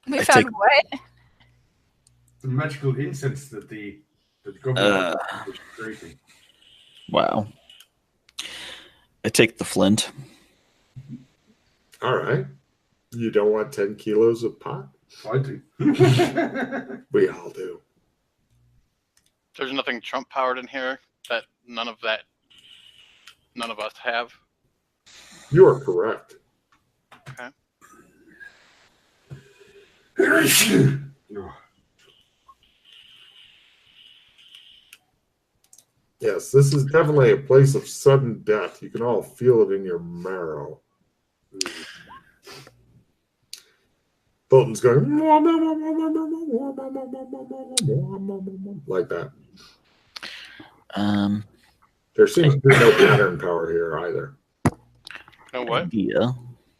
We found what? The magical incense that the government was creating. Wow. I take the flint. All right. You don't want 10 kilos of pot? I do. We all do. There's nothing Trump powered in here that none of us have. You are correct. Okay. Yes, this is definitely a place of sudden death. You can all feel it in your marrow. Bolton's going like that. There seems to be no pattern power here either. No what? Idea.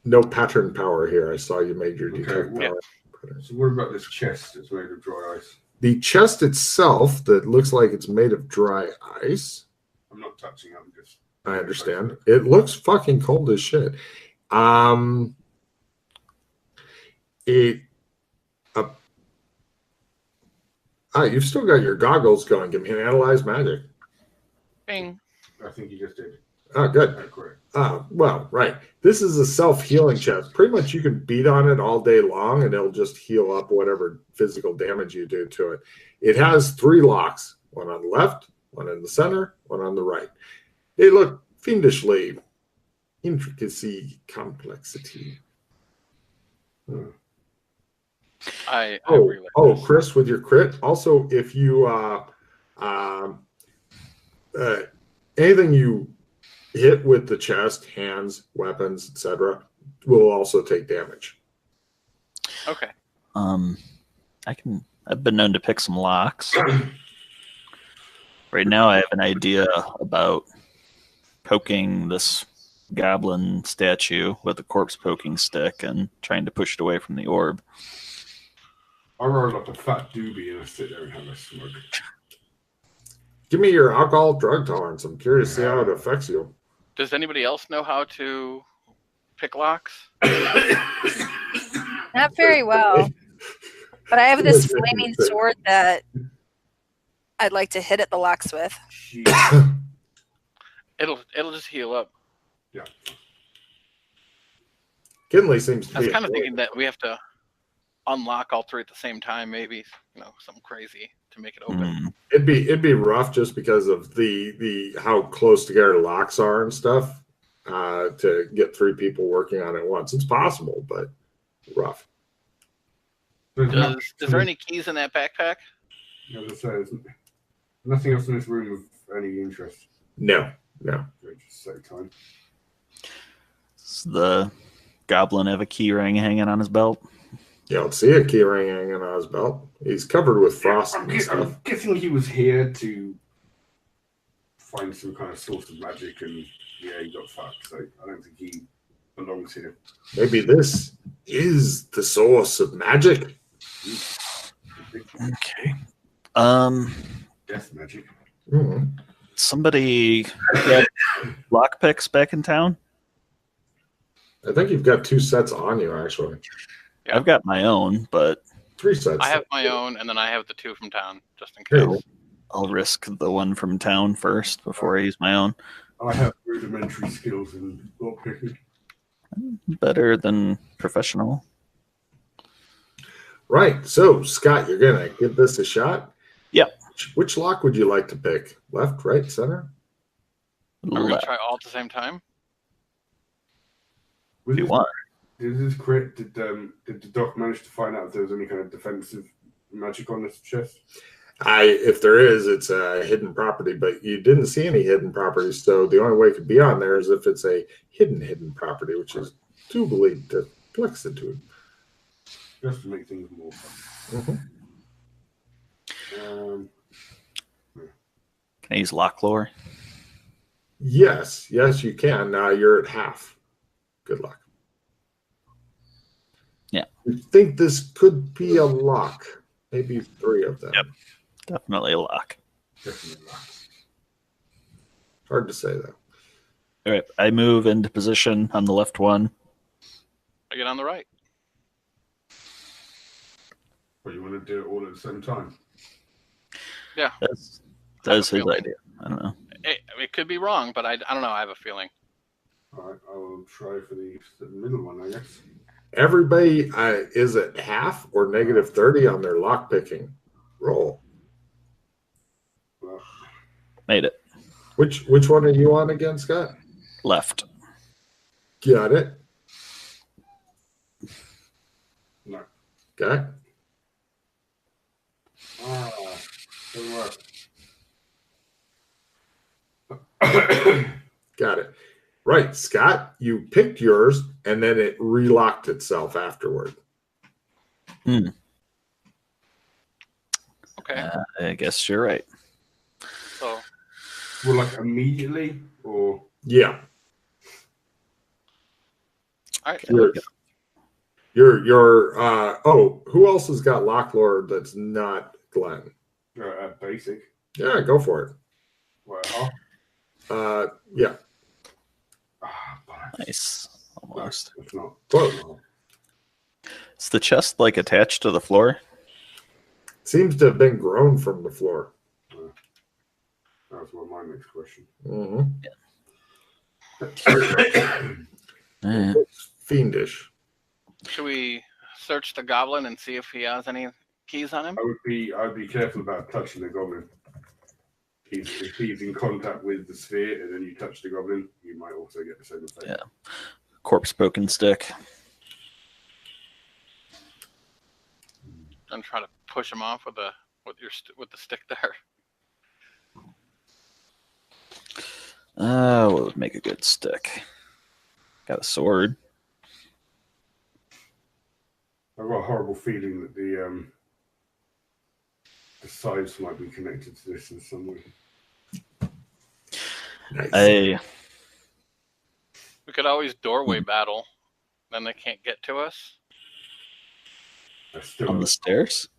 No pattern power here. I saw you made your detect Okay, power. So what about this chest that's made of dry ice? The chest itself that looks like it's made of dry ice. I'm not touching it. I'm just. I understand. It looks fucking cold as shit. You've still got your goggles going. Give me an analyze magic. Bing. I think you just did. Oh, good. Well, right. This is a self-healing chest. Pretty much you can beat on it all day long and it'll just heal up whatever physical damage you do to it. It has 3 locks. One on the left, one in the center, one on the right. They look fiendishly intricacy, complexity. I agree with this. Chris, with your crit. Also, if you anything you hit with the chest, hands, weapons, etc., will also take damage. Okay. I've been known to pick some locks. Right now I have an idea about poking this goblin statue with a corpse poking stick and trying to push it away from the orb. I roll up a fat doobie and I sit there and have a smoke. Give me your alcohol drug tolerance. I'm curious to see how it affects you. Does anybody else know how to pick locks? Not very well. But I have this flaming sword that I'd like to hit at the locks with. It'll just heal up. Yeah. Kinley seems to I was be kind of thinking that we have to unlock all 3 at the same time, maybe, something crazy to make it open. It'd be rough just because of the how close together locks are and stuff. To get 3 people working on it at once, it's possible, but rough. Is there any keys in that backpack? As I say, there's nothing else in this room of any interest. No. Just save time. Does the goblin have a key ring hanging on his belt? You don't see a key ring hanging on his belt. He's covered with frost I'm and stuff. guessing he was here to find some kind of source of magic, and he got fucked. So I don't think he belongs here. Maybe this is the source of magic. Okay. Death magic. Mm-hmm. Somebody got lockpicks back in town? I think you've got 2 sets on you, actually. Yeah. I've got my own, but 3 sets. I have my own, and then I have the 2 from town, just in case. I'll risk the one from town first before I use my own. I have rudimentary skills in lockpicking. Better than professional. Right. So, Scott, you're going to give this a shot? Yep. Which lock would you like to pick? Left, right, center? Are we going to try all at the same time? If you want. Did the doc manage to find out if there was any kind of defensive magic on this chest? If there is, it's a hidden property, but you didn't see any hidden properties, so the only way it could be on there is if it's a hidden property, which is doubly deflexitude. Just to make things more fun. Mm-hmm. Can I use lock lore? Yes, you can. Now you're at half. Good luck. Yeah. You think this could be a lock? Maybe 3 of them. Yep. Definitely a lock. Definitely a lock. Hard to say, though. All right. I move into position on the left one. I get on the right. But you want to do it all at the same time? That's his idea. I don't know. It could be wrong, but I don't know. I have a feeling. All right, I will try for the middle one, I guess. Everybody is at half or negative 30 on their lockpicking roll. Well, Made it. Which one are you on again, Scott? Left. Got it. no. Okay. Doesn't work. Got it. Right, Scott, you picked yours and then it relocked itself afterward. Okay. I guess you're right. So Well, like immediately, or Yeah. all right. Who else has got Locklord that's not Glenn? basic. Yeah, go for it. Well, Yeah. Nice. Almost. It's not. Close. Is the chest like attached to the floor? Seems to have been grown from the floor. That's my next question. Mm-hmm. Eh. Fiendish. Should we search the goblin and see if he has any keys on him? I'd be careful about touching the goblin. If he's in contact with the sphere and then you touch the goblin, you might also get the same effect. Yeah. Corpse poking stick. I'm trying to push him off with the stick there. What would make a good stick? Got a sword. I've got a horrible feeling that the sides might be connected to this in some way. Nice. We could always doorway battle. Then they can't get to us. On the stairs?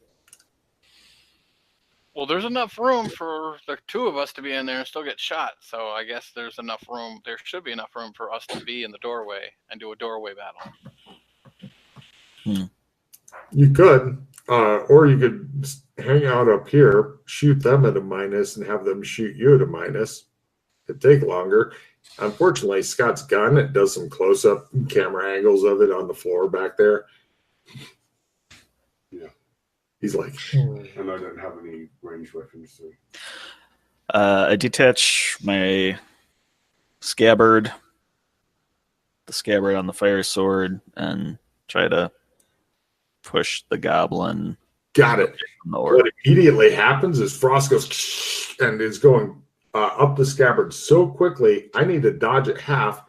Well, there's enough room for the two of us to be in there and still get shot. So I guess there's enough room. There should be enough room for us to be in the doorway and do a doorway battle. You could, or you could hang out up here, shoot them at a minus, and have them shoot you at a minus. It'd take longer. Unfortunately, Scott's gun, it does some close-up camera angles of it on the floor back there. Yeah. He's like... And I don't have any ranged weapons, so... I detach my scabbard, the scabbard on the fire sword, and try to push the goblin. Got it. From the orb. What immediately happens is Frost goes and is going up the scabbard so quickly, I need to dodge at half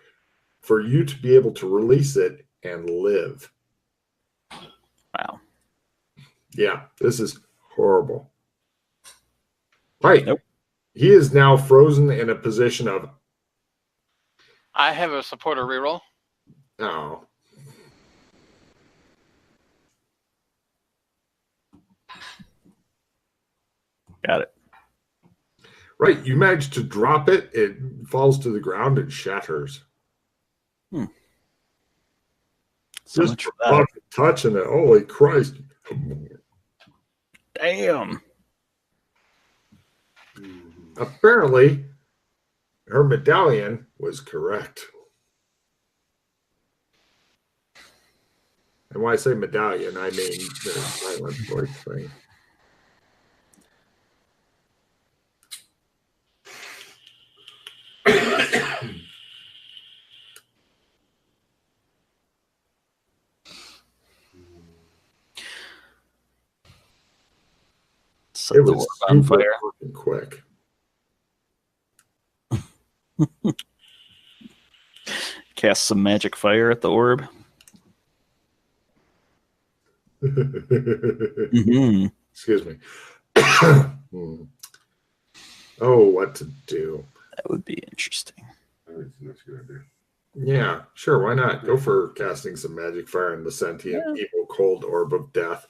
for you to be able to release it and live. Wow. Yeah, this is horrible. Right. Nope. He is now frozen in a position of... I have a supporter reroll. Oh. Got it. Right, you manage to drop it. It falls to the ground and shatters. So Just much for that. touching it. Holy Christ. Damn. Apparently, her medallion was correct. And when I say medallion, I mean the silent voice thing. Set It the was orb on super fire. fucking quick. Cast some magic fire at the orb. Mm-hmm. Excuse me. Oh, what to do? That would be interesting. That's a good idea. Yeah, sure. Why not? Go for casting some magic fire in the sentient, evil, cold orb of death.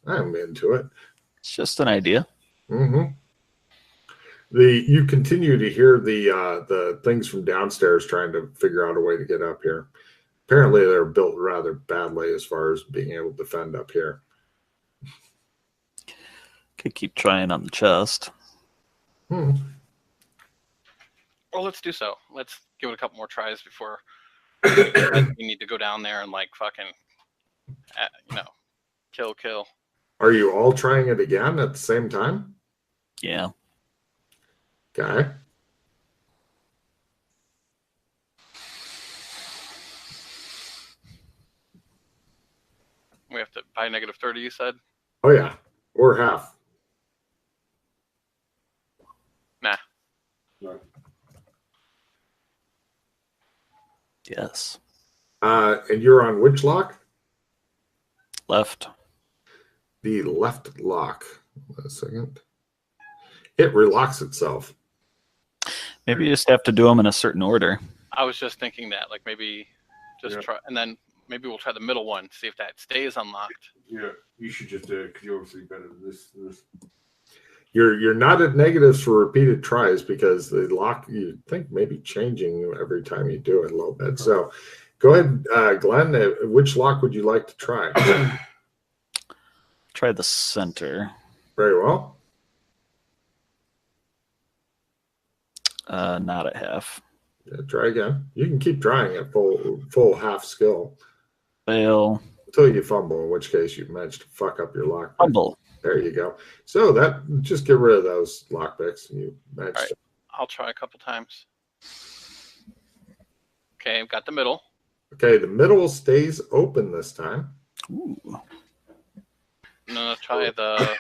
I'm into it. It's just an idea. Mm-hmm. You continue to hear the things from downstairs trying to figure out a way to get up here. Apparently, they're built rather badly as far as being able to defend up here. Could keep trying on the chest. Hmm. Well, let's do so. Let's give it a couple more tries before we need to go down there and like fucking, kill. Are you all trying it again at the same time? Yeah. Okay. We have to buy -30, you said? Oh yeah, or half. Nah. No. Yes. And you're on which lock? Left. The left lock. Wait a second. It relocks itself. Maybe you just have to do them in a certain order. I was just thinking that, like maybe just try, and then maybe we'll try the middle one, see if that stays unlocked. Yeah, you should just do it because you're obviously better than this. You're not at negatives for repeated tries because the lock you think maybe changing every time you do it a little bit. So go ahead, Glenn. Which lock would you like to try? Try the center. Very well. Not at half. Yeah, try again. You can keep trying at full half skill Fail. until you fumble, in which case you managed to fuck up your lock. Fumble. There you go. So that just get rid of those lockpicks. You managed. All right. I'll try a couple times. Okay, I've got the middle. Okay, the middle stays open this time. Ooh. And then I'll try the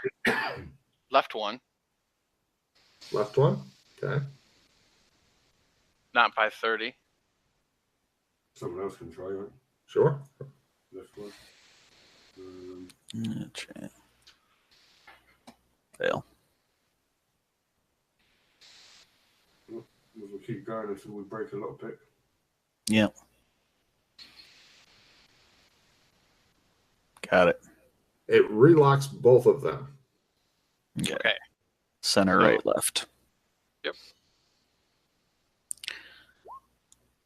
left one. Left one. Okay. Not by 30. Someone else can try, right? Sure. Left one. Try. Fail. We'll keep going until we break a lot of pick. Yep. Got it. It relocks both of them. Okay. Center, right, left. Yep.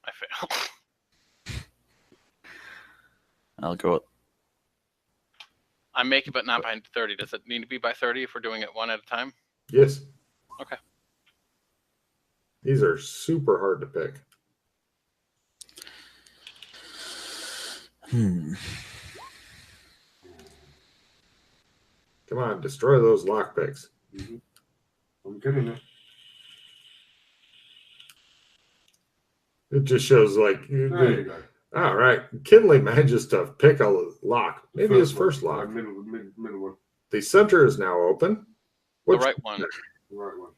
I fail. I'll go with I make it, but not by 30. Does it need to be by 30 if we're doing it one at a time? Yes. Okay. These are super hard to pick. Come on, destroy those lockpicks. Mm-hmm. I'm getting it. It just shows like There you go. all right. Kinley manages to pick a lock. Maybe his first one. lock. Middle one. The center is now open. The right one. The right one.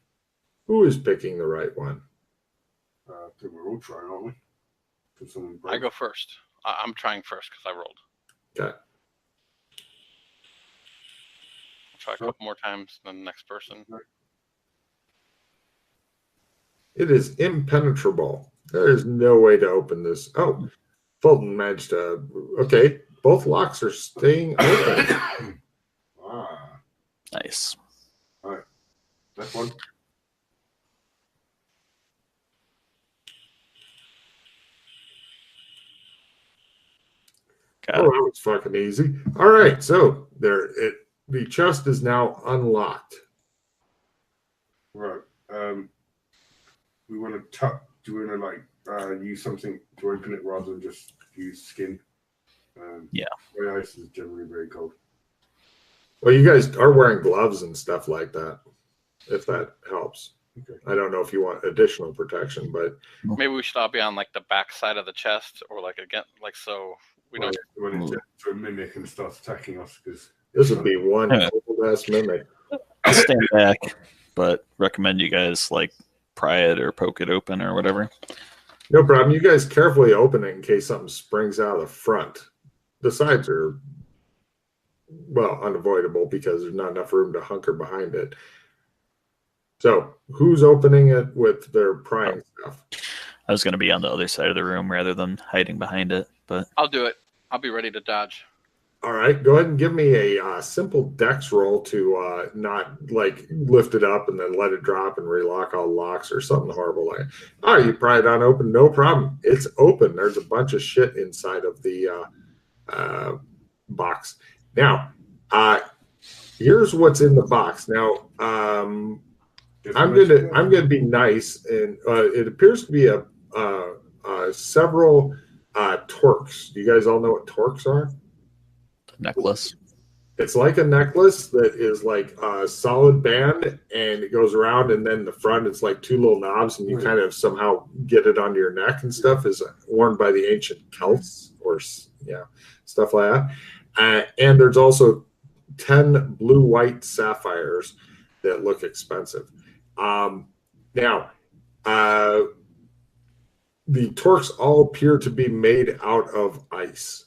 Who is picking the right one? I think we're all trying, aren't we? Can someone I go first. I'm trying first because I rolled. Okay. I'll try a couple more times than the next person. It is impenetrable. There is no way to open this. Oh, Fulton managed to. Okay, both locks are staying open. nice. All right. Left one. Got Oh, it. that was fucking easy. All right, so the chest is now unlocked. Right. We want to do we want to use something to open it rather than just use skin? Yeah. Dry ice is generally very cold. Well, you guys are wearing gloves and stuff like that, if that helps. Okay. I don't know if you want additional protection, but Maybe we should all be on like the back side of the chest, or like again, like so we don't. When it gets to a mimic and starts attacking us, because this would be one Yeah. old ass mimic. I'll stand back, but recommend you guys like pry it or poke it open or whatever. No problem. You guys carefully open it in case something springs out of the front. The sides are, well, unavoidable because there's not enough room to hunker behind it. So who's opening it with their prying stuff? I was going to be on the other side of the room rather than hiding behind it, but I'll do it. I'll be ready to dodge. All right, go ahead and give me a simple dex roll to not like lift it up and then let it drop and relock all locks or something horrible like. Oh, you pry it on open, no problem. It's open. There's a bunch of shit inside of the box. Now, Here's what's in the box. Now, I'm gonna be nice, and it appears to be several torques. Do you guys all know what torques are? Necklace. It's like a necklace that is like a solid band, and it goes around, and then the front it's like two little knobs, and you kind of somehow get it onto your neck and stuff. Is worn by the ancient Celts or stuff like that. And there's also 10 blue-white sapphires that look expensive. Now, the torques all appear to be made out of ice.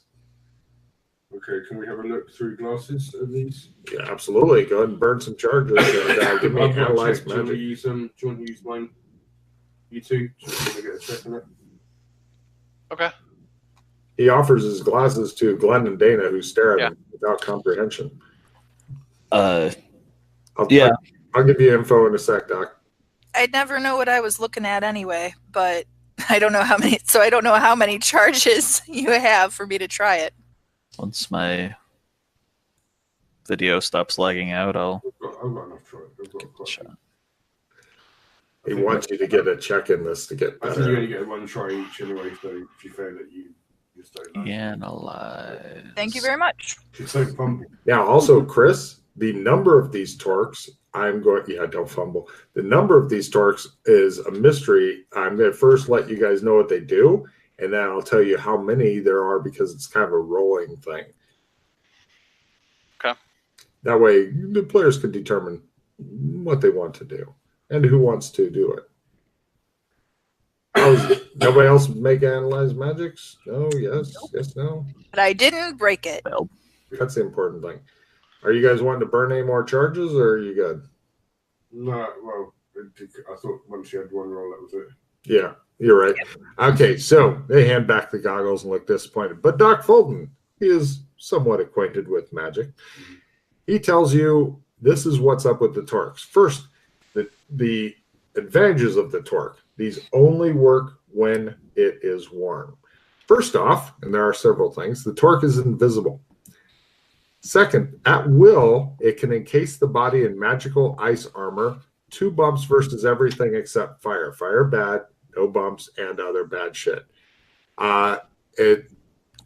Okay, can we have a look through glasses of these? Yeah, absolutely. Go ahead and burn some charges and give me I've got a analyze check. Do you want to magic. use them? Do you want to use mine? You two? Just want to get a check on it? Okay. He offers his glasses to Glenn and Dana, who stare at him without comprehension. Yeah. I'll give you info in a sec, Doc. I'd never know what I was looking at anyway, but I don't know how many. So I don't know how many charges you have for me to try it. Once my video stops lagging out, I'll. I've got enough try. I've got quite a few. He wants you to get a check in this to get I think you better. only get one try each anyway, so if you fail it, you just don't know. Analyze. Thank you very much. It's so fumble. Now, also, Chris, the number of these torques, don't fumble. The number of these torques is a mystery. I'm going to first let you guys know what they do, and then I'll tell you how many there are because it's kind of a rolling thing. Okay. That way, the players can determine what they want to do and who wants to do it. Nobody else make analyze magics? No, yes, yes, no. But I didn't break it. Well, That's the important thing. Are you guys wanting to burn any more charges, or are you good? No, well, I thought once you had one roll, that was it. Yeah, you're right. Okay, so they hand back the goggles and look disappointed. But Doc Fulton, he is somewhat acquainted with magic. He tells you this is what's up with the torques. First, the advantages of the torque. These only work when it is worn. First off, and there are several things, the torque is invisible. Second, at will, it can encase the body in magical ice armor. 2 bumps versus everything except fire. Fire bad, no bumps, and other bad shit.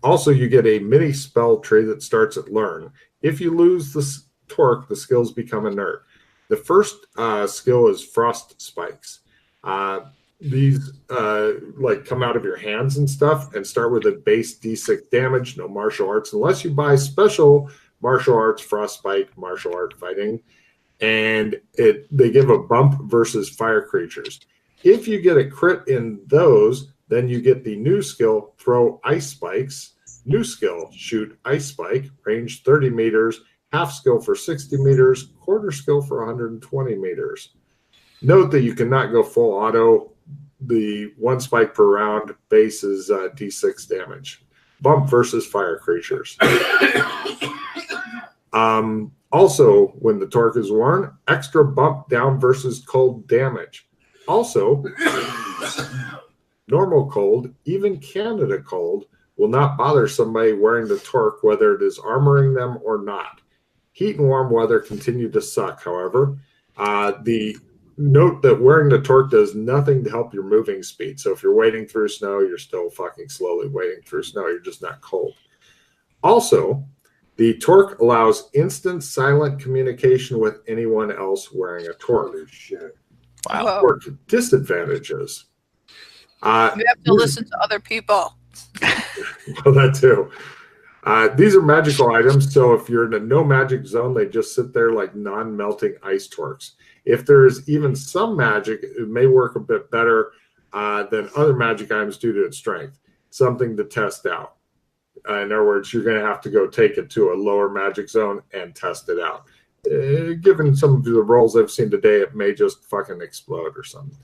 Also, you get a mini spell tree that starts at learn. If you lose the torque, the skills become inert. The first skill is frost spikes. These come out of your hands and stuff and start with a base D6 damage, no martial arts, unless you buy special martial arts, frostbite, martial art fighting, and they give a bump versus fire creatures. If you get a crit in those, then you get the new skill, throw ice spikes, new skill, shoot ice spike, range 30 meters, half skill for 60 meters, quarter skill for 120 meters. Note that you cannot go full auto. The 1 spike per round base is D6 damage. Bump versus fire creatures. Also, when the torque is worn, extra bump down versus cold damage. Also, normal cold, even Canada cold, will not bother somebody wearing the torque, whether it is armoring them or not. Heat and warm weather continue to suck, however. Note that wearing the torque does nothing to help your moving speed. So if you're wading through snow, you're still fucking slowly wading through snow. You're just not cold. Also, the torque allows instant silent communication with anyone else wearing a torque. Holy shit. wow. Whoa. Torque disadvantages. You have to listen to other people. Well, that too. These are magical items, so if you're in a no magic zone, they just sit there like non-melting ice torques. If there's even some magic, it may work a bit better than other magic items due to its strength. Something to test out. In other words, you're going to have to go take it to a lower magic zone and test it out. Given some of the rolls I've seen today, it may just fucking explode or something.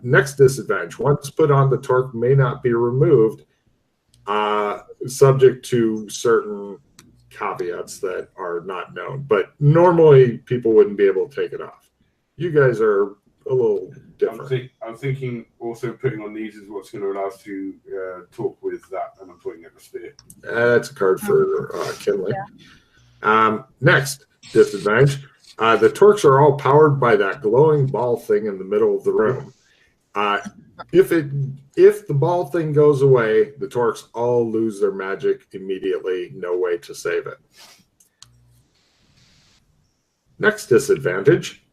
Next disadvantage. Once put on, the torque may not be removed, subject to certain caveats that are not known. But normally, people wouldn't be able to take it off. You guys are a little different. I'm thinking also putting on these is what's going to allow us to talk with that, and I'm putting it in the sphere. That's a card for Kinley. Yeah. Next, disadvantage. The torques are all powered by that glowing ball thing in the middle of the room. If the ball thing goes away, the torques all lose their magic immediately. No way to save it. Next disadvantage: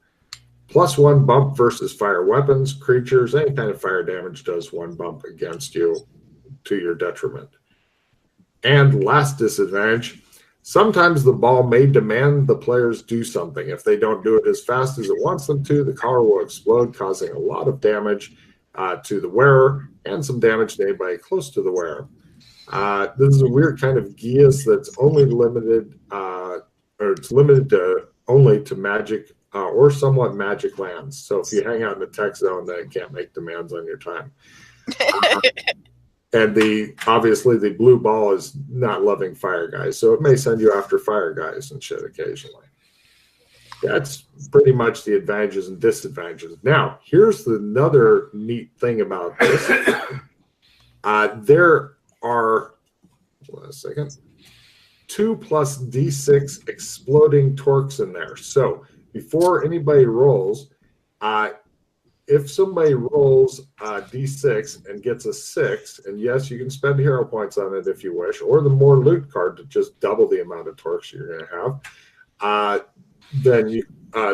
+1 bump versus fire weapons, creatures. Any kind of fire damage does 1 bump against you to your detriment. And last disadvantage: sometimes the ball may demand the players do something. If they don't do it as fast as it wants them to, the car will explode, causing a lot of damage to the wearer and some damage to anybody close to the wearer. This is a weird kind of geas that's only limited, or it's limited to only to magic or somewhat magic lands. So if you hang out in the tech zone, then it can't make demands on your time. And obviously the blue ball is not loving fire guys, so it may send you after fire guys and shit occasionally. That's pretty much the advantages and disadvantages. Now, here's another neat thing about this. There are, hold on a second, 2 plus D6 exploding torques in there. So before anybody rolls, if somebody rolls D6 and gets a 6, and yes, you can spend hero points on it if you wish, or the more loot card to just double the amount of torques you're going to have, then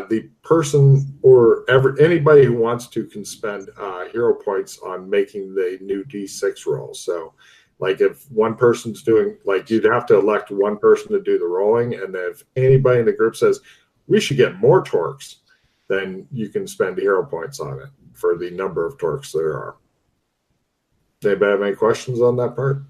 the person or anybody who wants to can spend hero points on making the new D6 roll. So, like if one person's doing, like you'd have to elect one person to do the rolling, and then if anybody in the group says we should get more torques, then you can spend hero points on it for the number of torques there are. Anybody have any questions on that part?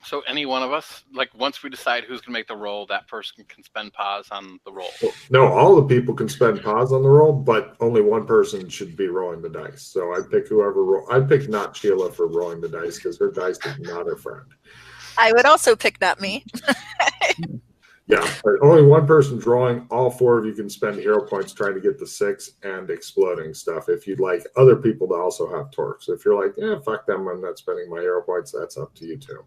So any one of us, like once we decide who's going to make the roll, that person can spend pause on the roll. No, all the people can spend pause on the roll, but only one person should be rolling the dice. So I'd pick whoever I'd pick not Sheila for rolling the dice because her dice is not her friend. I would also pick not me. Yeah, but only one person's rolling. All 4 of you can spend hero points trying to get the 6 and exploding stuff. If you'd like other people to also have torques. If you're like, yeah, fuck them, I'm not spending my hero points, that's up to you too.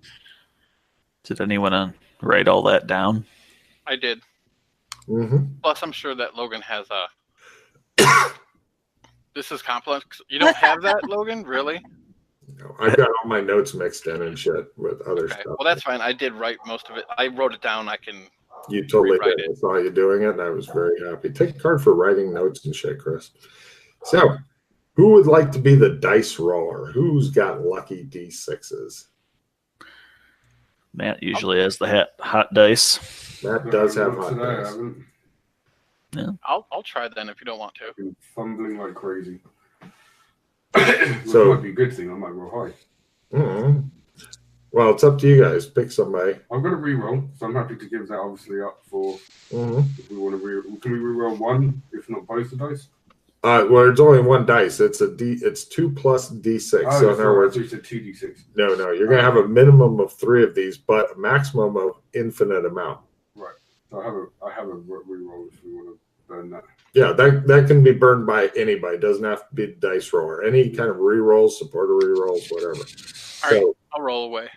Did anyone write all that down? I did. Mm-hmm. Plus, I'm sure that Logan has a... This is complex. You don't have that, Logan? Really? No, I've got all my notes mixed in and shit with other stuff. Well, that's fine. I did write most of it. I wrote it down. I can... You totally rewrite did. it. I saw you doing it, and I was very happy. Take a card for writing notes and shit, Chris. So, who would like to be the dice roller? Who's got lucky D6s? Matt usually has the hot dice. Matt does have hot Today, I dice. haven't. Yeah. I'll try then if you don't want to. Been fumbling like crazy. So- Which might be a good thing. I might roll high. Mm-hmm. Well, it's up to you guys. Pick somebody. I've got a reroll, so I'm happy to give that obviously up for Mm-hmm. if we want to reroll. Can we reroll one, if not both the dice? Well, it's only one dice. It's It's 2 plus D6. Oh, So in other words, it's a 2d6. no, you're going to have a minimum of 3 of these, but a maximum of infinite amount. Right. So I have a reroll if we want to burn that. Yeah, that can be burned by anybody. It doesn't have to be the dice roller. Any kind of rerolls, supporter rerolls, whatever. All right, So, I'll roll away.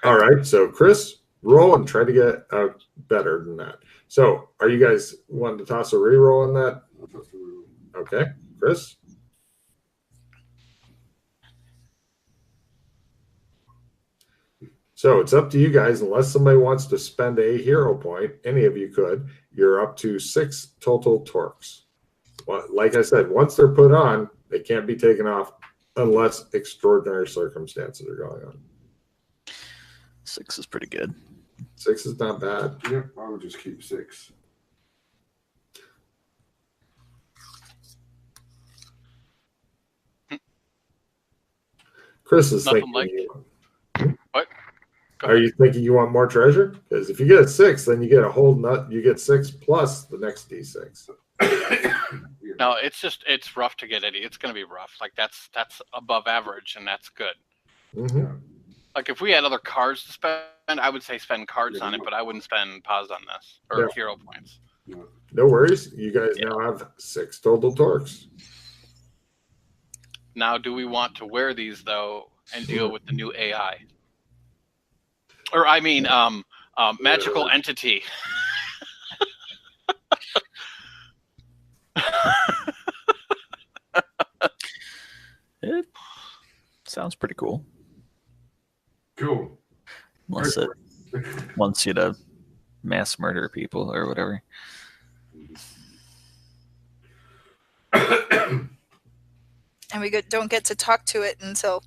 all right. So, Chris, roll and try to get better than that. So, are you guys wanting to toss a reroll on that? I'll toss the reroll. Okay, Chris. So it's up to you guys. Unless somebody wants to spend a hero point, any of you could. You're up to 6 total torques. Well, like I said, once they're put on, they can't be taken off unless extraordinary circumstances are going on. 6 is pretty good. 6 is not bad. Yeah, I would just keep 6. Chris is Nothing thinking. like What? Go Are ahead. you thinking you want more treasure? Because if you get a 6, then you get a whole nut. You get 6 plus the next D6. No, it's rough to get it. It's going to be rough. Like that's above average, and that's good. Mm-hmm. Like if we had other cards to spend, I would say spend cards on it, but I wouldn't spend pause on this or Yeah. hero points. No worries. You guys now have 6 total torques. Now, do we want to wear these though and deal with the new AI? Or I mean, magical entity. Sounds pretty cool. Cool. Unless it wants you to mass murder people or whatever. And we don't get to talk to it until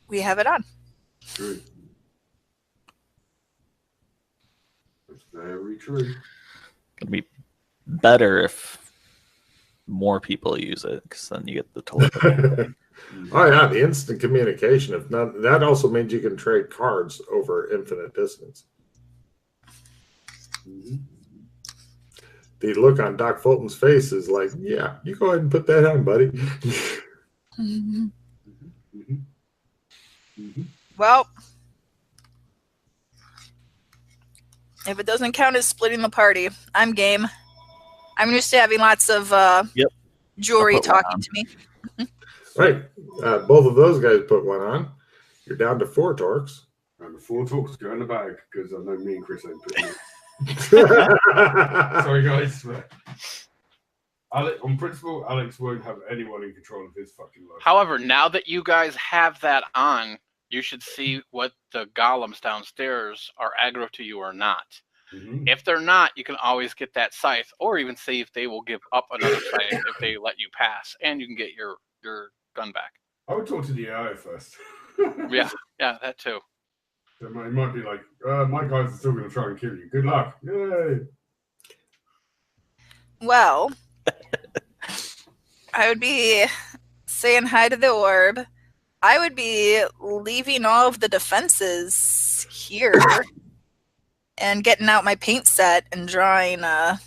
we have it on. True. That's very true. It'd be better if more people use it, because then you get the telepathy. Oh yeah, the instant communication. If not, that also means you can trade cards over infinite distance. Mhm. The look on Doc Fulton's face is like, yeah, you go ahead and put that on, buddy. Mhm. Mhm. Well, if it doesn't count as splitting the party, I'm game. I'm used to having lots of Yep. jewelry I'll put one talking on. to me. Right. Both of those guys put one on. You're down to 4 torques. And the 4 talks go in the bag because I know me and Chris ain't putting it. Sorry, guys. But on principle, Alex won't have anyone in control of his fucking life. However, now that you guys have that on, you should see what the golems downstairs are aggro to you or not. Mhm. If they're not, you can always get that scythe, or even see if they will give up another scythe if they let you pass, and you can get your gun back. I would talk to the AI first. Yeah, that too. It might be like, my guys are still going to try and kill you. Good luck. Yay. Well, I would be saying hi to the orb. I would be leaving all of the defenses here and getting out my paint set and drawing a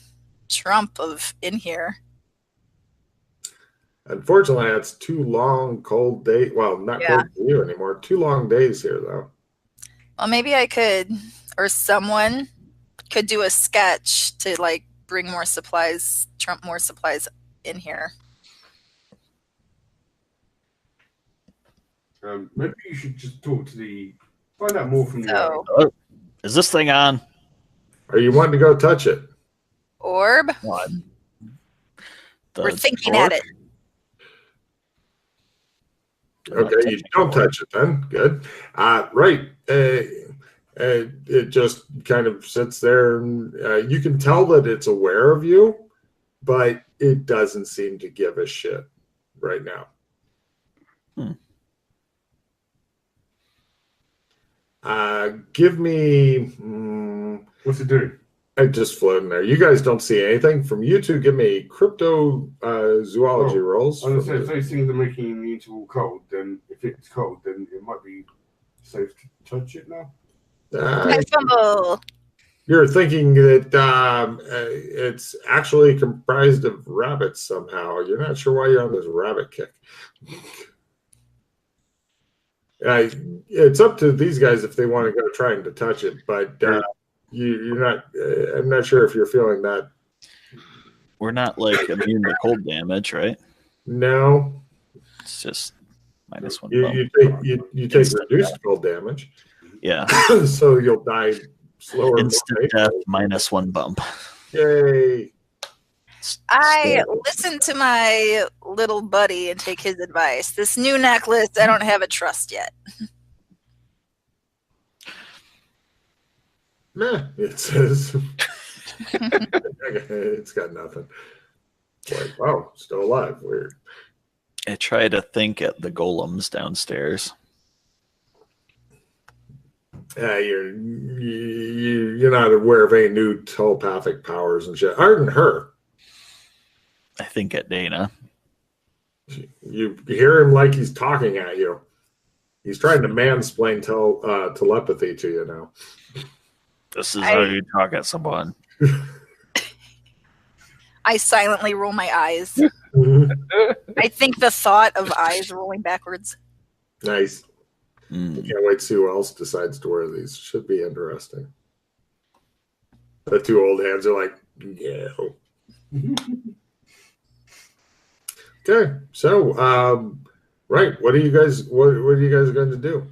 Trump of in here. Unfortunately, that's 2 long, cold days. Well, not Yeah. cold for you anymore. 2 long days here, though. Well, maybe I could, or someone could do a sketch to like bring more supplies, Trump more supplies in here. Maybe you should just talk to find out more from the So, Is this thing on? Are you wanting to go touch it? orb, What? The we're thinking torch? at it. Okay, you don't touch it then. Good. Right. It just kind of sits there. And, you can tell that it's aware of you, but it doesn't seem to give a shit right now. Give me. What's it doing? I just floating there. You guys don't see anything. From you two, give me crypto zoology rolls. I was going to say, if those things are making you immune to all cold, then if it's cold, then it might be safe to touch it now. I fumble. You're thinking that it's actually comprised of rabbits somehow. You're not sure why you're on this rabbit kick. It's up to these guys if they want to go trying to touch it, but you're not. I'm not sure if you're feeling that. We're not like immune to cold damage, right? No, It's just -1 bump. you take reduced cold damage. Yeah. So you'll die slower. Instant death -1 bump. Yay! I listen to my little buddy and take his advice. This new necklace, I don't have a trust yet. Meh, it says. It's got nothing. Like, wow, still alive. Weird. I try to think at the golems downstairs. You're not aware of any new telepathic powers and shit. Other than her. I think at Dana. You hear him like he's talking at you. He's trying to mansplain telepathy to you now. This is how you talk at someone. I silently roll my eyes. I think the thought of eyes rolling backwards. Nice. I can't wait to see who else decides to wear these. Should be interesting. The 2 old hands are like, yeah. Okay, so right, what are you guys going to do?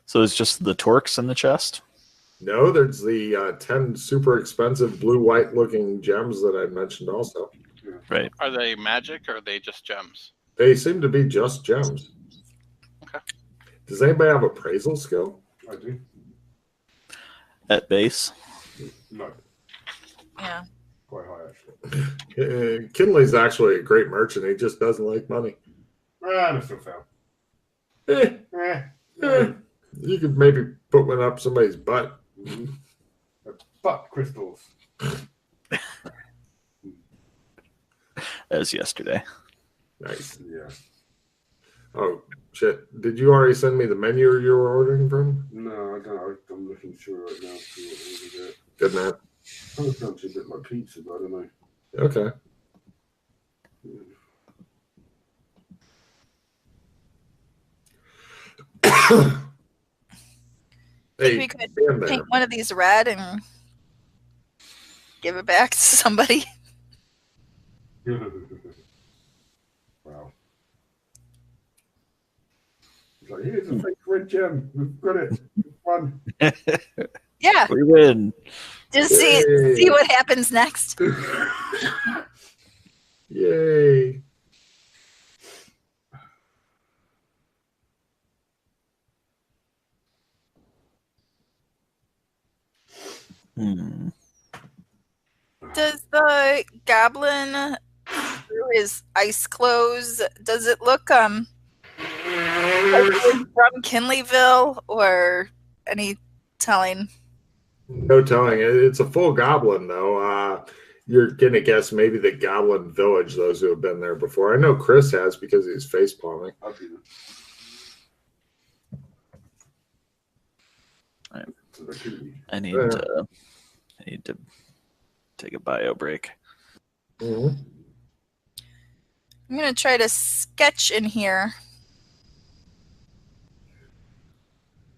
So it's just the torques in the chest? No, there's the 10 super expensive blue-white looking gems that I mentioned also. Yeah. Right. Are they magic or are they just gems? They seem to be just gems. Okay. Does anybody have appraisal skill? I do. At base. No, Yeah. quite high actually. Kinley's actually a great merchant. He just doesn't like money. I still fail. Eh, Eh. eh. You could maybe put one up somebody's butt. Mhm. Butt crystals. As yesterday. Nice. Yeah. Oh, shit. Did you already send me the menu you were ordering from? No, I don't. I'm looking through right now. See what we get. Good man. I was going to a bit like pizza, but I don't know. Okay. Hey, We could stand there. paint one of these red and give it back to somebody. Wow. It's like, here's a fake red gem. We've got it. We've won. Yeah. We win. Just Yay. see what happens next. Yay. Hmm. Does the goblin through his ice clothes, does it look like it's from Kinleyville or any telling? No telling. It's a full goblin, though. You're going to guess maybe the Goblin Village, those who have been there before. I know Chris has because he's face palming. I'll be Right. so there could be. I need to take a bio break. Mm-hmm. I'm going to try to sketch in here.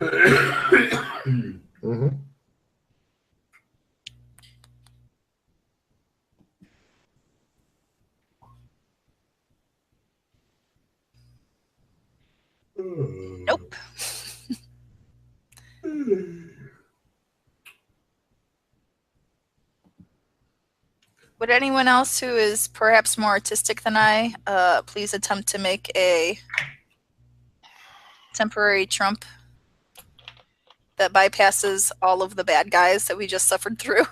Mm-hmm. Nope. Would anyone else who is perhaps more artistic than I please attempt to make a temporary trump that bypasses all of the bad guys that we just suffered through?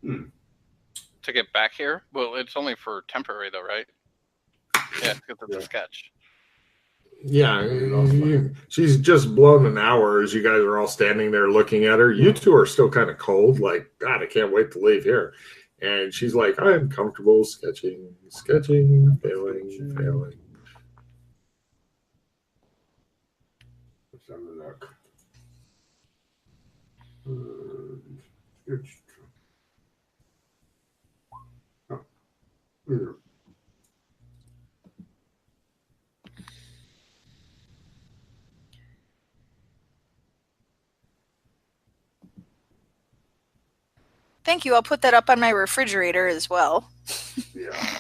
To get back here? Well, it's only for temporary, though, right? Yeah, because it's a sketch. Yeah, she's just blown an hour as you guys are all standing there looking at her. You two are still kind of cold, like, God, I can't wait to leave here. And she's like, I'm comfortable sketching, failing. Let's have a look. Sketch. Oh. Here. Thank you. I'll put that up on my refrigerator as well. Yeah.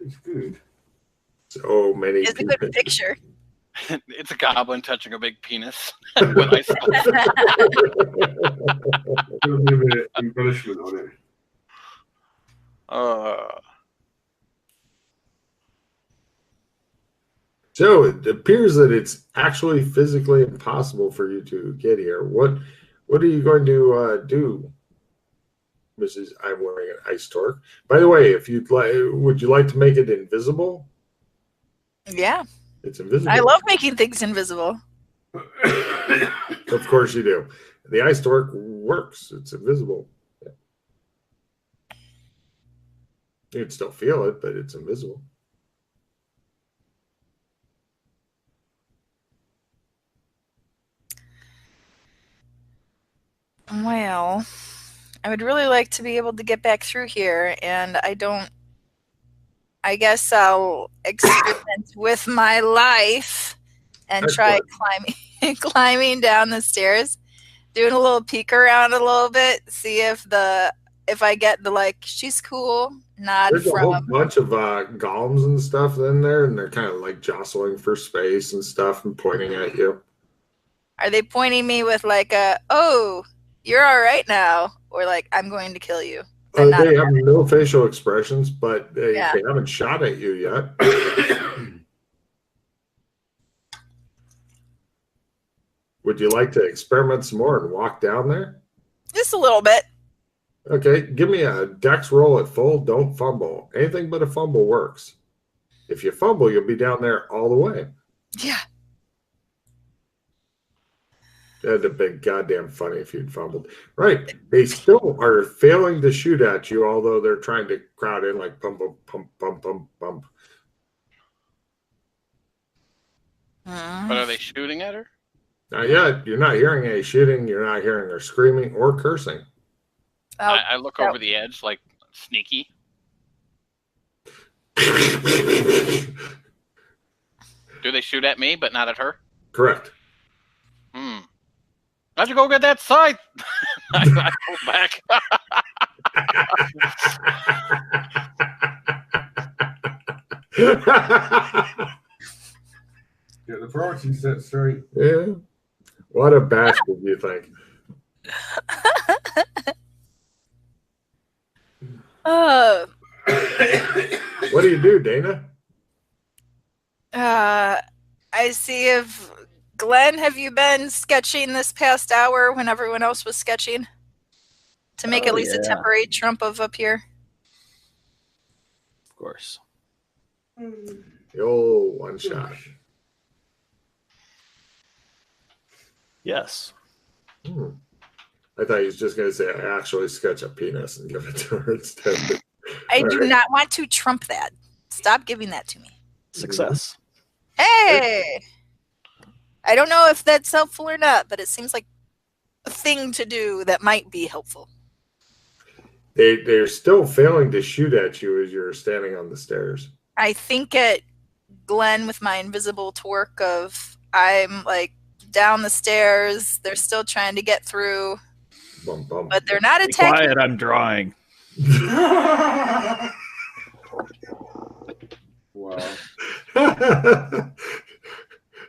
It's good. So many It's a good picture. It's a goblin touching a big penis with ice. Got a bit of an embellishment on it. So it appears that it's actually physically impossible for you to get here. What are you going to do, Mrs. I'm wearing an ice torque? By the way, if you'd like, would you like to make it invisible? Yeah. It's invisible. I love making things invisible. Of course you do. The ice torque works. It's invisible. Yeah. You can still feel it, but it's invisible. Well, I would really like to be able to get back through here, and I guess I'll experiment with my life and try climbing down the stairs, doing a little peek around a little bit, see if I get the like she's cool nod There's a from whole them. bunch of golems and stuff in there, and they're kind of like jostling for space and stuff and pointing at you. Are they pointing me with like a, oh, you're all right now, or like I'm going to kill you? and not They have no facial expressions, but they Yeah. haven't shot at you yet. Would you like to experiment some more and walk down there? just a little bit. Okay, give me a dex roll at full. Don't fumble. Anything but a fumble works. If you fumble, you'll be down there all the way. Yeah. That'd have been goddamn funny if you'd fumbled. Right. They still are failing to shoot at you, although they're trying to crowd in like pump, pump, pump, pump, pump, pump. But are they shooting at her? Not yet. You're not hearing any shooting. You're not hearing her screaming or cursing. I look over the edge like sneaky. Do they shoot at me, but not at her? Correct. How'd you go get that scythe? I pull back. Get the priorities set straight. Yeah. What a bastard, you think? What do you do, Dana? I see if Glenn, have you been sketching this past hour when everyone else was sketching? To make at least a temporary trump of up here? Of course. The old one shot. Yes. I thought he was just going to say, I actually sketch a penis and give it to her instead. I do not want to trump that. Stop giving that to me. Success. Hey! I don't know if that's helpful or not, but it seems like a thing to do that might be helpful. They're still failing to shoot at you as you're standing on the stairs. I think at Glenn with my invisible torque of I'm like down the stairs. They're still trying to get through, Bum, bum. but they're not Be attacking. quiet, I'm drawing. Wow.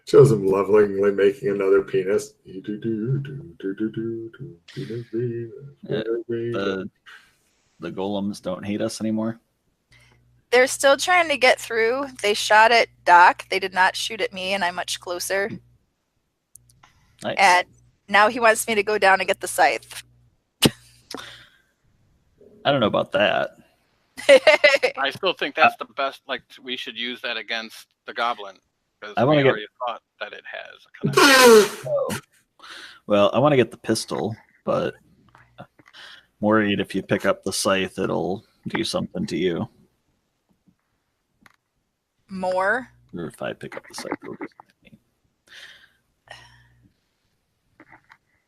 Shows him lovingly making another penis. The golems don't hate us anymore. They're still trying to get through. They shot at Doc. They did not shoot at me, and I'm much closer. Nice. And now he wants me to go down and get the scythe. I don't know about that. I still think that's the best. Like, we should use that against the goblin. Because I we wanna get- already thought that it has a connection. Well, I want to get the pistol, but I'm worried if you pick up the scythe, it'll do something to you. More? Or if I pick up the scythe, it'll do something to me.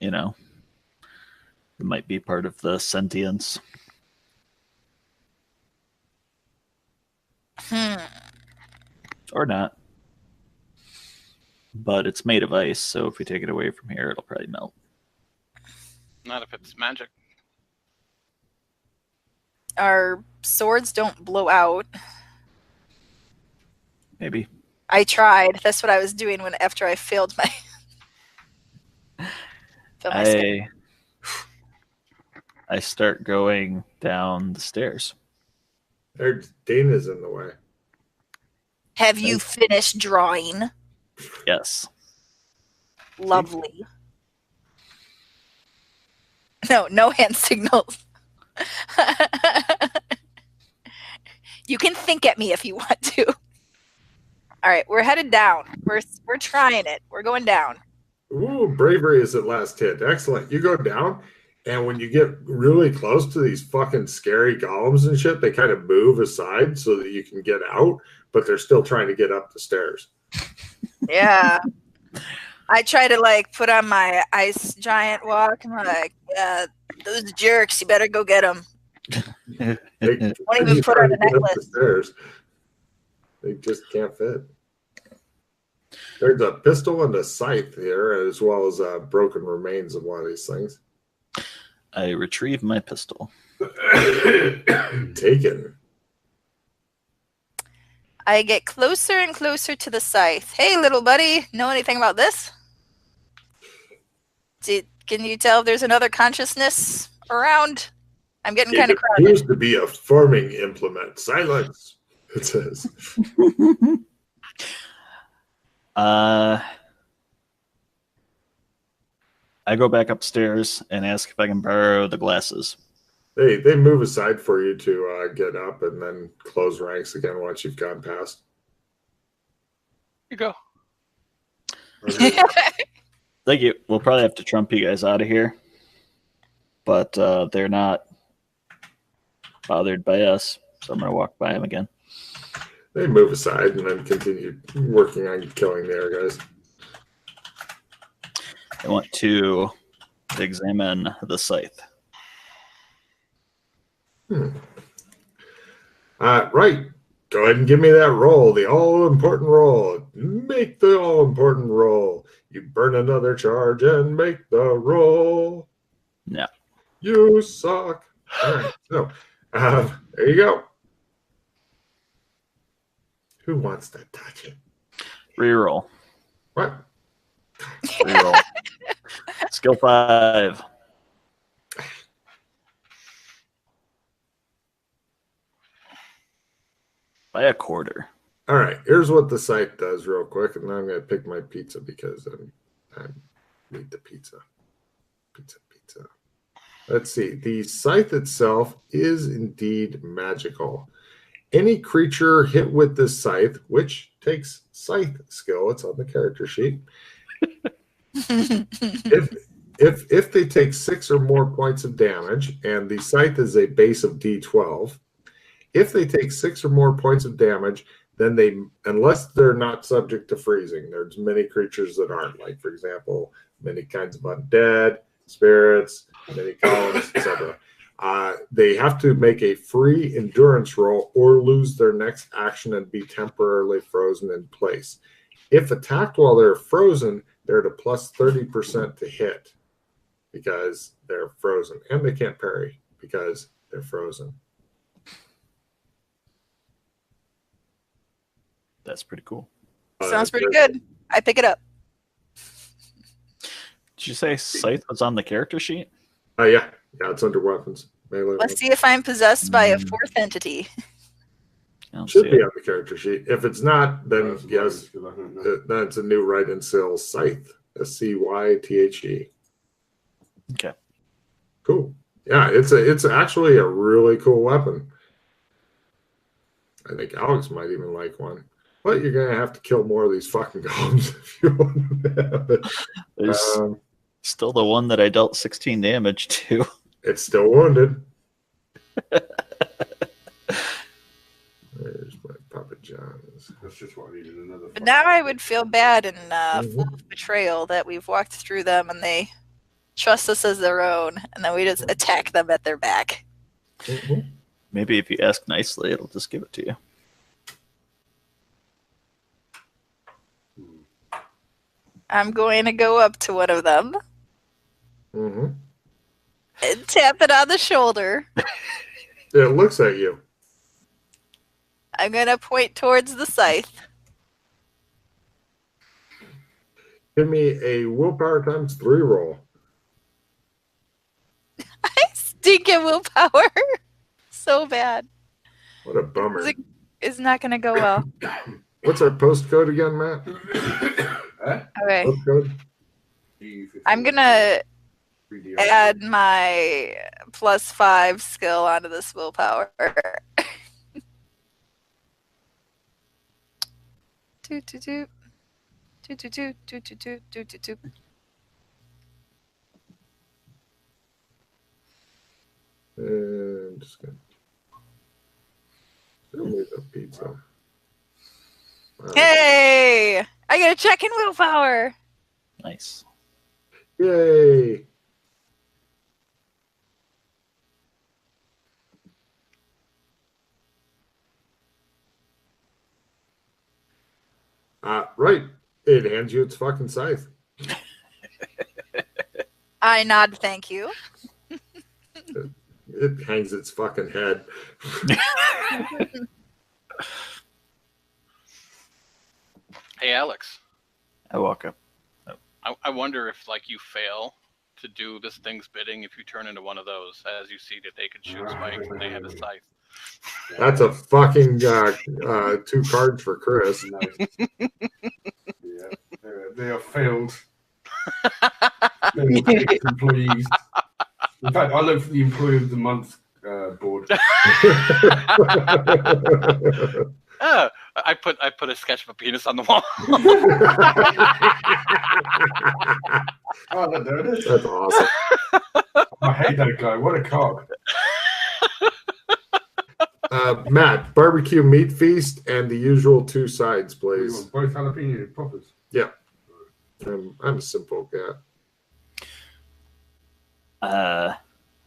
You know, it might be part of the sentience. Or not. But it's made of ice, so if we take it away from here, it'll probably melt. Not if it's magic. Our swords don't blow out. Maybe. I tried. That's what I was doing after I failed my. I start going down the stairs. Dana's in the way. Have you finished drawing? Yes. Lovely. No hand signals. You can think at me if you want to. All right, we're headed down. We're trying it. We're going down. Ooh, bravery is at last hit. Excellent. You go down, and when you get really close to these fucking scary golems and shit, they kind of move aside so that you can get out, but they're still trying to get up the stairs. Yeah. I try to like put on my ice giant walk. I'm like, yeah, those jerks, you better go get them. They Won't even put on a try to get up necklace. the stairs. They just can't fit. There's a pistol and a scythe here, as well as broken remains of one of these things. I retrieve my pistol. Taken. I get closer and closer to the scythe. Hey, little buddy, know anything about this? Can you tell if there's another consciousness around? I'm getting It kind of crowded. appears to be a farming implement. Silence, it says. I go back upstairs and ask if I can borrow the glasses. They move aside for you to get up and then close ranks again once you've gone past. You go. Thank you. We'll probably have to trump you guys out of here, but they're not bothered by us, so I'm going to walk by them again. They move aside and then continue working on killing the other guys. I want to examine the scythe. Right. Go ahead and give me that roll, the all-important roll. Make the all-important roll. You burn another charge and make the roll. No. You suck. All right. So, there you go. Who wants to touch it? Reroll. What? Reroll. Skill 5. By a quarter. All right. Here's what the site does real quick, and then I'm going to pick my pizza because I need the pizza. Pizza. Let's see. The scythe itself is indeed magical. Any creature hit with this scythe, which takes scythe skill, it's on the character sheet. If they take 6 or more points of damage, and the scythe is a base of D12, if they take 6 or more points of damage, then they, unless they're not subject to freezing, there's many creatures that aren't, like, for example, many kinds of undead, spirits, many columns, etc. They have to make a free endurance roll or lose their next action and be temporarily frozen in place. If attacked while they're frozen, they're at a plus 30% to hit because they're frozen. And they can't parry because they're frozen. That's pretty cool. Sounds pretty good. I pick it up. Did you say scythe was on the character sheet? Yeah, it's under weapons. Melee Let's see if I'm possessed by a fourth entity. Should be on the character sheet. If it's not, then yes, then it's a new right and seal scythe. SCYTHE. Okay. Cool. Yeah, it's actually a really cool weapon. I think Alex might even like one. But you're gonna have to kill more of these fucking golems if you want to have it. There's still the one that I dealt 16 damage to. It's still wounded. There's my Papa John's. That's just what I needed. Another. But now I would feel bad and full of betrayal that we've walked through them and they trust us as their own, and then we just attack them at their back. Maybe if you ask nicely, it'll just give it to you. I'm going to go up to one of them and tap it on the shoulder. It looks at you. I'm going to point towards the scythe. Give me a willpower times 3 roll. I stink at willpower. So bad. What a bummer. It's not going to go well. What's our postcode again, Matt? Okay. Postcode? I'm going to add my +5 skill onto this willpower. Toot, toot, toot. Toot, toot, toot, toot, toot, toot, toot, toot, toot. And just gonna show me the pizza. Hey! I get a check in willpower. Nice. Yay! Right. It hands you its fucking scythe. I nod thank you. It hangs its fucking head. Hey, Alex. I walk up. I wonder if, like, you fail to do this thing's bidding if you turn into one of those. As you see that they could shoot spikes and they have a scythe. That's a fucking 2 cards for Chris. Nice. Yeah, they are failed. Employees. In fact, I look for the Employee of the Month board. I put a sketch of a penis on the wall. Oh, there it is. That's awesome. I hate that guy. What a cock. Matt, barbecue meat feast and the usual 2 sides, please. Both jalapeno poppers. Yeah. I'm a simple guy. I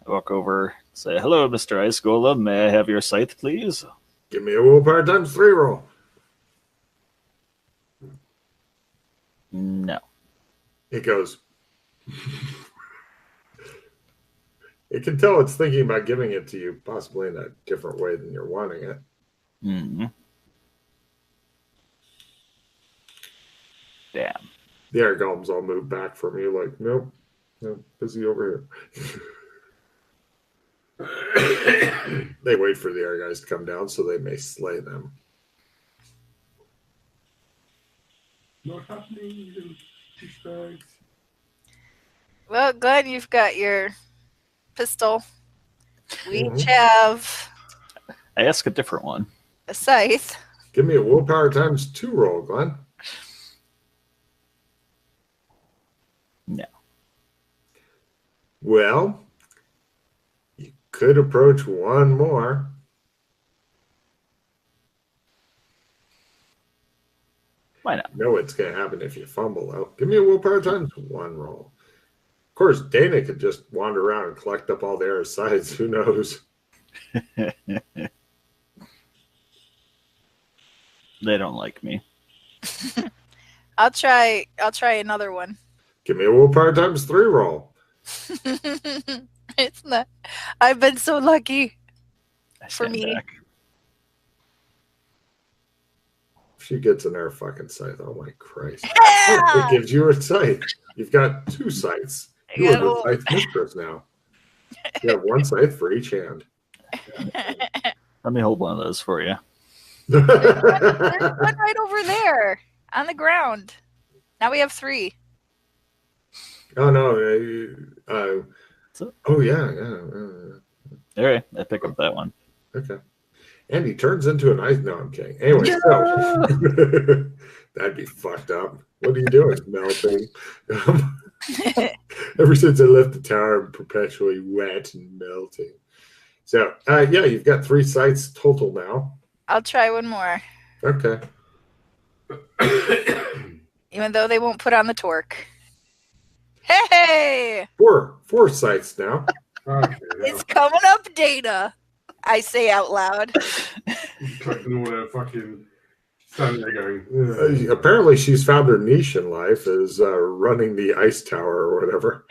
walk over, say, "Hello, Mr. Ice Golem. May I have your scythe, please?" Give me a willpower times 3 roll. No. It goes. It can tell it's thinking about giving it to you, possibly in a different way than you're wanting it. Mm-hmm. Damn. The air golems all move back from you like, nope, busy over here. They wait for the air guys to come down so they may slay them. Not happening. Douchebags. Well, Glenn, you've got your pistol. We Mhm. each have I ask a different one. a scythe. Give me a willpower times 2 roll, Glenn. No. Well, you could approach one more. Why not? You know what's going to happen if you fumble, though. Give me a willpower times 1 roll. Of course, Dana could just wander around and collect up all the air sides. Who knows? They don't like me. I'll try another one. Give me a willpower times 3 roll. It's not. I've been so lucky. I For stand me. back. She gets an air fucking scythe. Oh my Christ. Yeah! It gives you a scythe. You've got 2 scythes. You are the Ew. scythe mistress now. You have 1 scythe for each hand. Let me hold one of those for you. There's one right over there on the ground. Now we have 3. Oh no! Oh yeah. All right, I pick up that one. Okay. And he turns into an ice. No, I'm kidding. Anyway, so that'd be fucked up. What are you doing? Melting. Ever since I left the tower, I'm perpetually wet and melting. So yeah, you've got 3 sites total now. I'll try one more, Okay. even though they won't put on the torque. Hey! 4 sites now. Okay, It's coming up, Dana. I say out loud. collecting all their fucking standing there going. Apparently, she's found her niche in life is running the ice tower or whatever.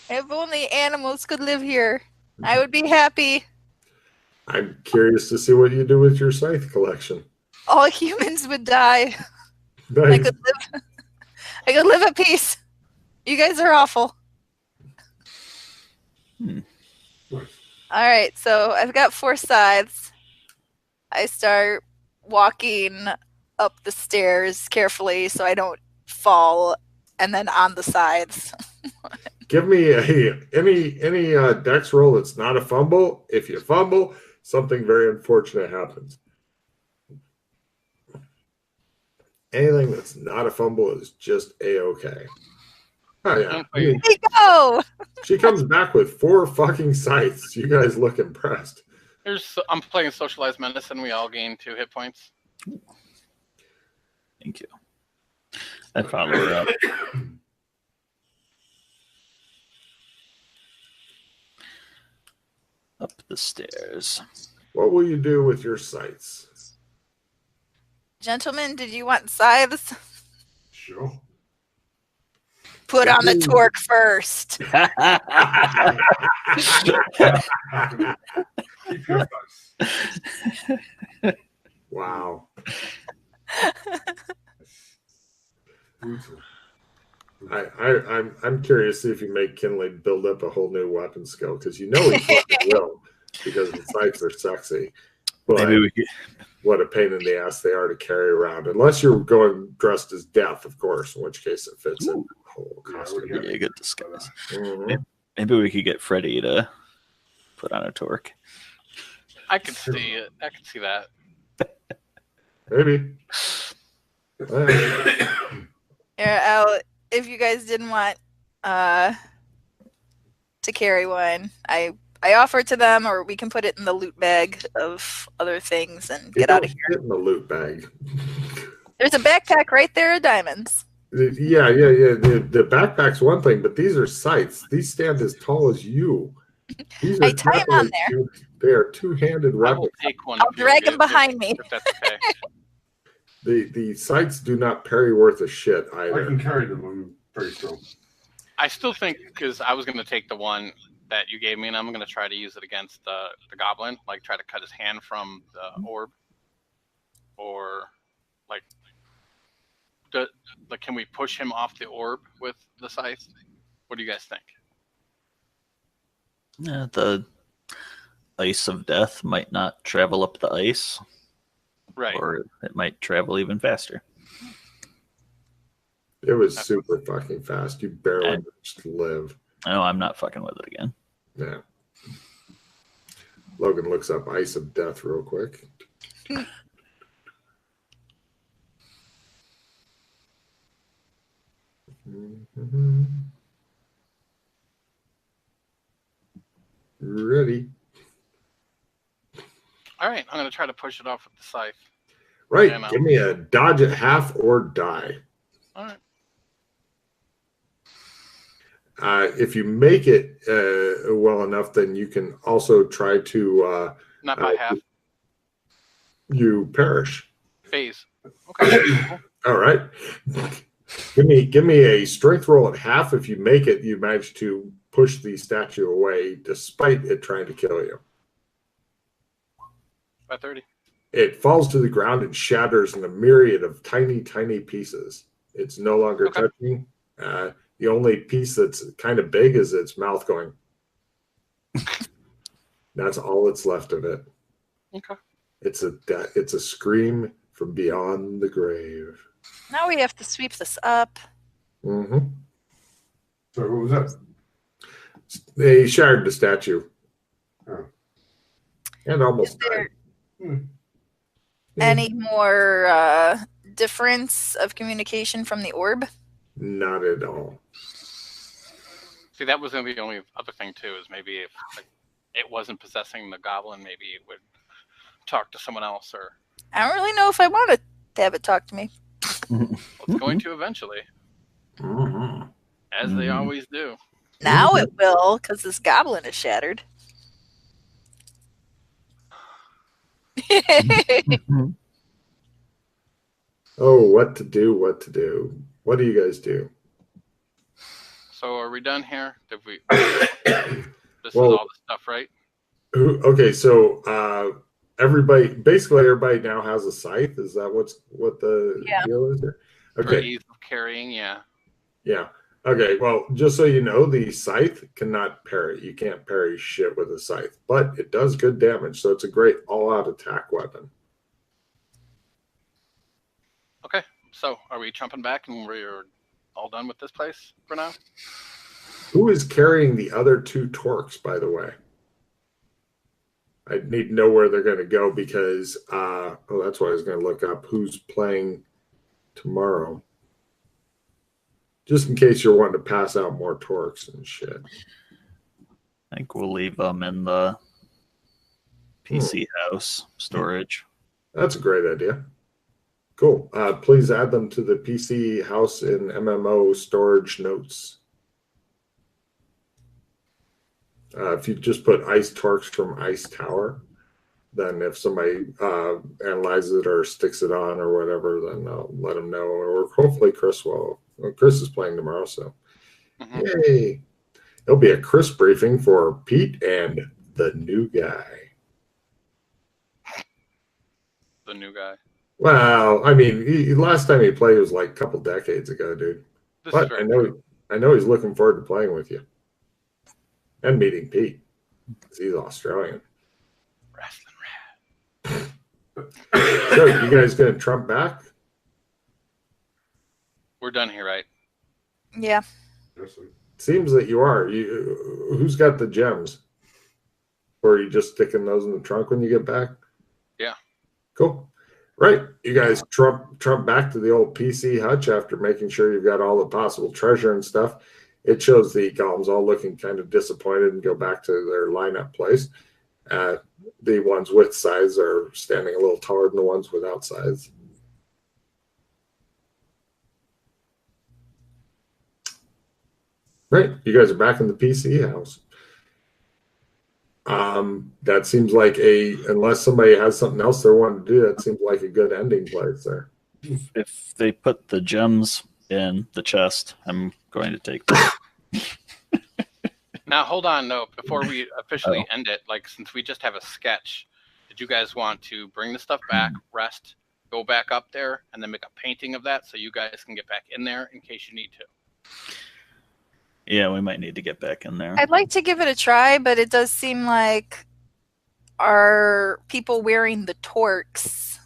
If only animals could live here, I would be happy. I'm curious to see what you do with your scythe collection. All humans would die. I Nice. could live at peace. You guys are awful. All right, so I've got 4 sides. I start walking up the stairs carefully so I don't fall, and then on the sides. Give me any dex roll that's not a fumble. If you fumble, something very unfortunate happens. Anything that's not a fumble is just a-okay. Oh yeah. Here we go! She comes back with 4 fucking scythes. You guys look impressed. I'm playing Socialized Medicine. We all gain 2 hit points. Thank you. I follow her up. Up the stairs. What will you do with your scythes? Gentlemen, did you want scythes? Sure. Put on the torque first. Keep your dice. Wow. Brutal. I'm curious if you make Kinley build up a whole new weapon skill, because you know he fucking will, because the scythes are sexy. But Maybe we could. what a pain in the ass they are to carry around, unless you're going dressed as Death, of course, in which case it fits in the whole costume. Yeah, good disguise. Mhm. Maybe we could get Freddy to put on a torque. I could see it. I could see that. Maybe. Yeah, if you guys didn't want to carry one, I offer to them, or we can put it in the loot bag of other things and get out of here. Get in the loot bag. There's a backpack right there of diamonds. Yeah. The backpack's one thing, but these are scythes. These stand as tall as you. These are I tie 'em on there. They are two-handed I weapons. will take one. I'll if you- drag him if- behind me. If that's okay. The scythes do not parry worth a shit I either. can carry them. I'm very strong. I still think, because I was going to take the one that you gave me, and I'm going to try to use it against the goblin, like try to cut his hand from the orb, or like, can we push him off the orb with the scythe? What do you guys think? Yeah, the ice of death might not travel up the ice, Right. or it might travel even faster. It was super fucking fast. You barely managed to live. No, I'm not fucking with it again. Yeah. Logan looks up Ice of Death real quick. Ready. All right, I'm going to try to push it off with the scythe. Right. Yeah, no. Give me a dodge at half or die. All right. If you make it well enough, then you can also try to Not by half. You perish. Phase. Okay. All right. Give me a strength roll at half. If you make it, you manage to push the statue away despite it trying to kill you. By 30. It falls to the ground and shatters in a myriad of tiny, tiny pieces. It's no longer touching. The only piece that's kind of big is its mouth going. That's all that's left of it. Okay. It's a scream from beyond the grave. Now we have to sweep this up. Mm-hmm. So what was that? They shattered the statue. Oh. And almost Is there died. any more difference of communication from the orb? Not at all. See, that was going to be the only other thing, too, is maybe if it wasn't possessing the goblin, maybe it would talk to someone else, or... I don't really know if I want to have it talk to me. It's going to eventually, Mm-hmm. as they always do. Now it will, because this goblin is shattered. Oh, what to do, what to do. What do you guys do? So are we done here? Did we? This Well- is all the stuff, right? Okay, so basically everybody now has a scythe. Is that what the deal is here? For Okay, ease of carrying, yeah. yeah. Okay, well, just so you know, the scythe cannot parry. You can't parry shit with a scythe, but it does good damage, so it's a great all-out attack weapon. Okay, so are we jumping back and we're all done with this place for now? Who is carrying the other two torques, by the way? I need to know where they're going to go because, that's why I was going to look up who's playing tomorrow. Just in case you're wanting to pass out more torques and shit. I think we'll leave them in the PC house storage. That's a great idea. Cool. Please add them to the PC house in MMO storage notes. If you just put ice torques from ice tower, then if somebody analyzes it or sticks it on or whatever, then I'll let them know. Or hopefully Chris will. Well, Chris is playing tomorrow, so yay! It'll be a Chris briefing for Pete and the new guy. The new guy. Well, I mean, last time he played was like a couple decades ago, dude. This is But very I know he's looking forward to playing with you and meeting Pete, because he's Australian. wrestling rat. So you guys gonna Trump back? We're done here, right? Yeah. Seems that you are. Who's got the gems? Or are you just sticking those in the trunk when you get back? Yeah. Cool. Right. You guys trump back to the old PC hutch after making sure you've got all the possible treasure and stuff. It shows the golems all looking kind of disappointed and go back to their lineup place. The ones with sides are standing a little taller than the ones without sides. Right. You guys are back in the PC house. That seems like unless somebody has something else they want to do, that seems like a good ending place there. If they put the gems in the chest, I'm going to take them. Now, hold on, though. Before we officially end it, like, since we just have a sketch, did you guys want to bring the stuff back, rest, go back up there, and then make a painting of that so you guys can get back in there in case you need to? Yeah, we might need to get back in there. I'd like to give it a try, but it does seem like our people wearing the torques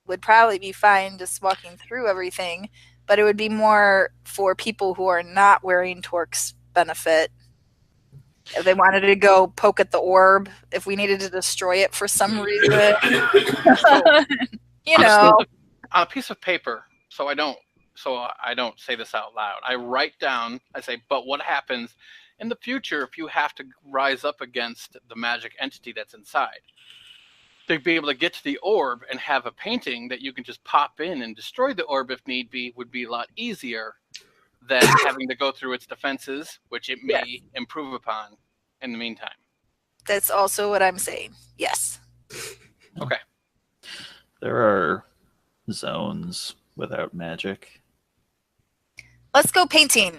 would probably be fine just walking through everything, but it would be more for people who are not wearing torques benefit. If they wanted to go poke at the orb, if we needed to destroy it for some reason, you know. On a piece of paper, so I don't say this out loud. I write down, I say, but what happens in the future if you have to rise up against the magic entity that's inside? To be able to get to the orb and have a painting that you can just pop in and destroy the orb if need be would be a lot easier than having to go through its defenses, which it may improve upon in the meantime. That's also what I'm saying. Yes. Okay. There are zones without magic. Let's go painting.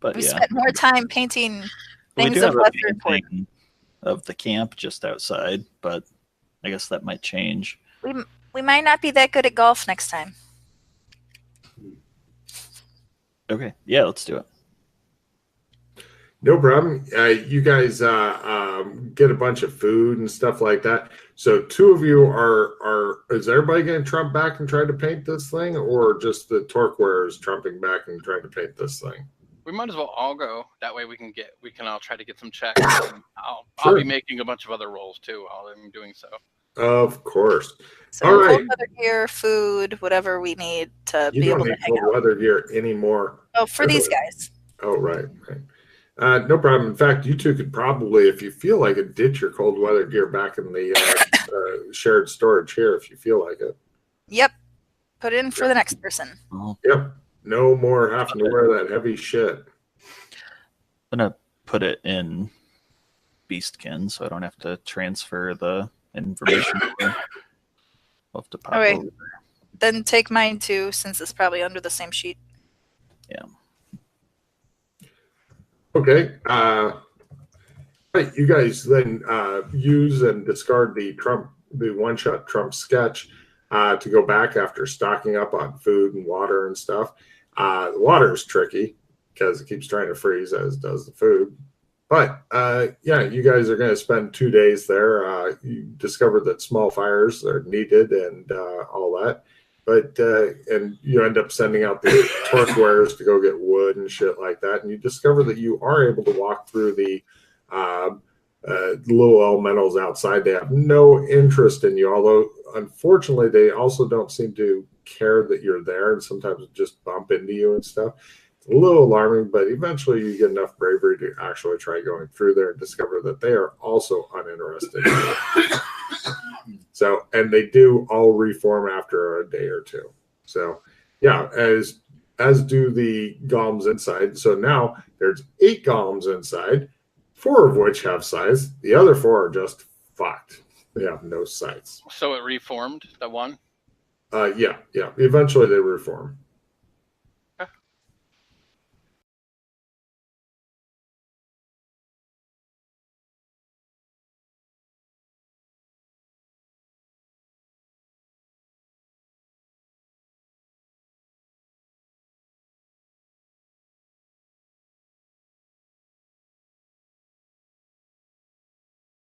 But We yeah, spent more time painting we things do of have a lesser importance. painting of the camp just outside, but I guess that might change. We might not be that good at golf next time. Okay, yeah, let's do it. No problem. You guys get a bunch of food and stuff like that. So two of you is everybody going to trump back and try to paint this thing, or just the torque wearers trumping back and trying to paint this thing? We might as well all go. That way we can all try to get some checks. I'll be making a bunch of other rolls too while I'm doing so. Of course. So all right. cold weather gear, food, whatever we need to You be don't able to need hang cold out. weather gear anymore. Oh, for these guys. Oh, right. No problem. In fact, you two could probably, if you feel like it, ditch your cold weather gear back in the shared storage here if you feel like it. Yep. Put it in for the next person. Yep. No more having to wear that heavy shit. I'm going to put it in Beastkin so I don't have to transfer the information. I'll have to pop All right. over. Then take mine too, since it's probably under the same sheet. Yeah. Okay. Right. You guys then use and discard the one-shot Trump sketch to go back after stocking up on food and water and stuff. The water is tricky because it keeps trying to freeze, as does the food. But yeah, you guys are going to spend 2 days there. You discover that small fires are needed and all that. But and you end up sending out the torque wearers to go get wood and shit like that. And you discover that you are able to walk through the little elementals outside. They have no interest in you, although unfortunately they also don't seem to care that you're there, and sometimes just bump into you and stuff. It's a little alarming, but eventually you get enough bravery to actually try going through there and discover that they are also uninterested. So, and they do all reform after a day or two. So, yeah, as do the golems inside. So now there's 8 golems inside, 4 of which have sights. The other 4 are just fucked. They have no sights. So it reformed, the one? Yeah. Eventually they reform.